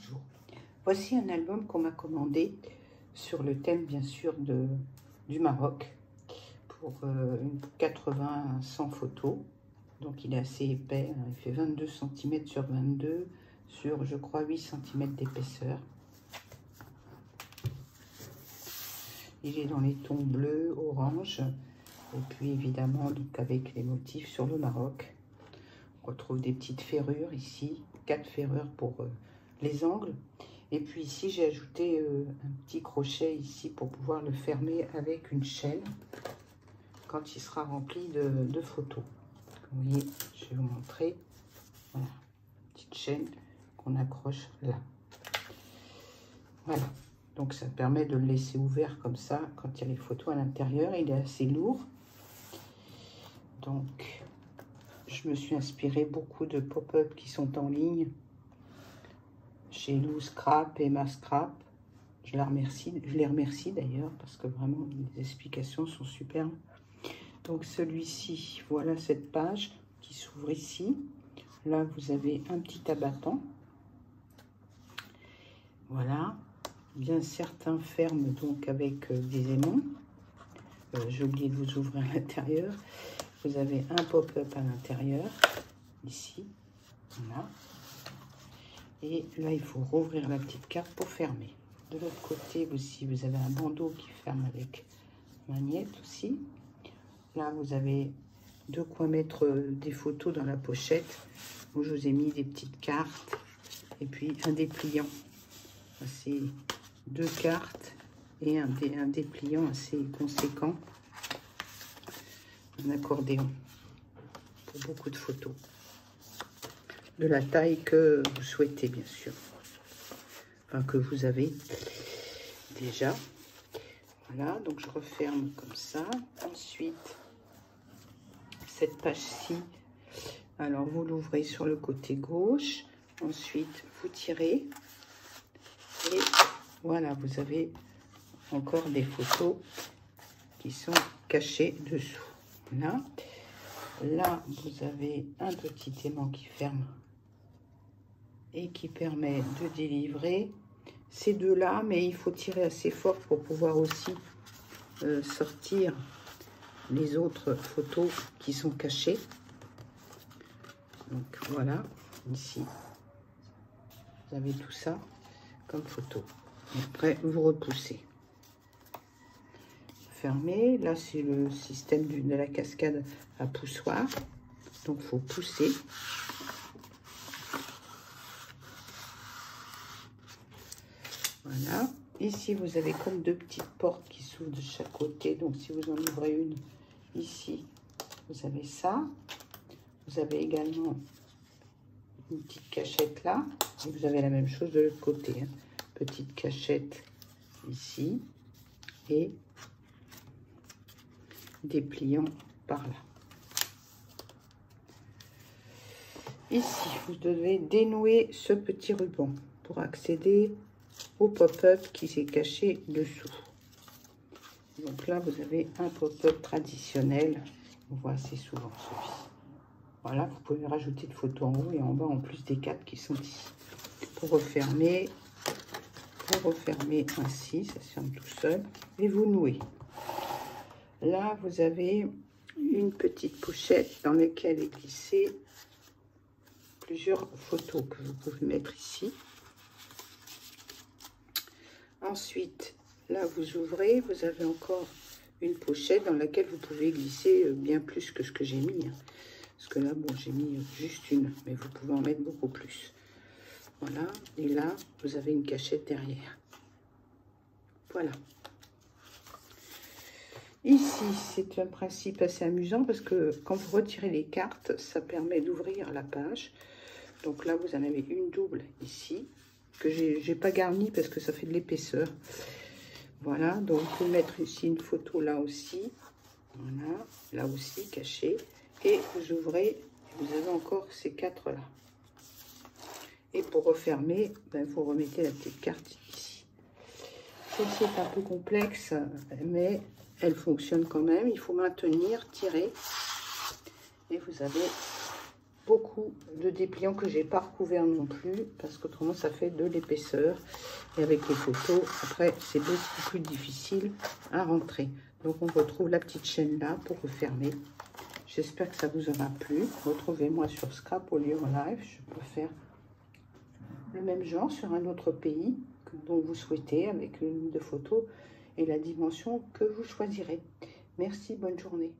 Bonjour, voici un album qu'on m'a commandé sur le thème bien sûr du Maroc pour 80 à 100 photos. Donc il est assez épais, hein. Il fait 22 cm sur 22 sur je crois 8 cm d'épaisseur. Il est dans les tons bleus, orange et puis évidemment donc avec les motifs sur le Maroc. On retrouve des petites ferrures ici, 4 ferrures pour les angles. Et puis ici, j'ai ajouté un petit crochet ici pour pouvoir le fermer avec une chaîne quand il sera rempli de photos. Vous voyez, je vais vous montrer. Voilà, petite chaîne qu'on accroche là. Voilà, donc ça permet de le laisser ouvert comme ça quand il y a les photos à l'intérieur. Il est assez lourd. Donc, je me suis inspirée beaucoup de pop-up qui sont en ligne chez Lou Scrap et Ma Scrap. Je les remercie d'ailleurs parce que vraiment les explications sont superbes. Donc celui-ci, voilà cette page qui s'ouvre ici. Là vous avez un petit abattant. Voilà, bien certains ferment donc avec des aimants. J'ai oublié de vous ouvrir à l'intérieur. Vous avez un pop-up à l'intérieur ici. Voilà. Et là, il faut rouvrir la petite carte pour fermer. De l'autre côté aussi, vous avez un bandeau qui ferme avec magnète aussi. Là, vous avez de quoi mettre des photos dans la pochette. Où je vous ai mis des petites cartes et puis un dépliant. C'est 2 cartes et un dépliant assez conséquent. Un accordéon pour beaucoup de photos. De la taille que vous souhaitez, bien sûr. Enfin, que vous avez déjà. Voilà, donc je referme comme ça. Ensuite, cette page-ci, alors vous l'ouvrez sur le côté gauche. Ensuite, vous tirez. Et voilà, vous avez encore des photos qui sont cachées dessous. Là, là vous avez un petit aimant qui ferme et qui permet de délivrer ces deux-là, mais il faut tirer assez fort pour pouvoir aussi sortir les autres photos qui sont cachées. Donc voilà, ici, vous avez tout ça comme photo. Et après, vous repoussez. Fermez. Là, c'est le système de la cascade à poussoir. Donc, il faut pousser. Voilà. Ici, vous avez comme 2 petites portes qui s'ouvrent de chaque côté. Donc, si vous en ouvrez une ici, vous avez ça. Vous avez également une petite cachette là. Et vous avez la même chose de l'autre côté. Hein. Petite cachette ici. Et des pliants par là. Ici, vous devez dénouer ce petit ruban pour accéder au pop-up qui s'est caché dessous. Donc là, vous avez un pop-up traditionnel. On voit assez souvent celui-ci. Voilà, vous pouvez rajouter de photos en haut et en bas, en plus des 4 qui sont ici. Pour refermer ainsi, ça se ferme tout seul. Et vous nouez. Là, vous avez une petite pochette dans laquelle est glissée plusieurs photos que vous pouvez mettre ici. Ensuite, là, vous ouvrez, vous avez encore une pochette dans laquelle vous pouvez glisser bien plus que ce que j'ai mis. Hein. Parce que là, bon, j'ai mis juste une, mais vous pouvez en mettre beaucoup plus. Voilà, et là, vous avez une cachette derrière. Voilà. Ici, c'est un principe assez amusant parce que quand vous retirez les cartes, ça permet d'ouvrir la page. Donc là, vous en avez une double ici, que j'ai pas garnie parce que ça fait de l'épaisseur. Voilà, donc vous pouvez mettre ici une photo là aussi. Voilà, là aussi cachée. Et vous ouvrez, vous avez encore ces 4 là. Et pour refermer, ben, vous remettez la petite carte ici. Celle-ci est un peu complexe, mais elle fonctionne quand même. Il faut maintenir, tirer. Et vous avez beaucoup de dépliants que j'ai pas recouvert non plus, parce qu'autrement ça fait de l'épaisseur. Et avec les photos, après, c'est beaucoup plus difficile à rentrer. Donc, on retrouve la petite chaîne là pour refermer. J'espère que ça vous aura plu. Retrouvez-moi sur Scrapoli en live. Je peux faire le même genre sur un autre pays dont vous souhaitez, avec une de photos et la dimension que vous choisirez. Merci, bonne journée.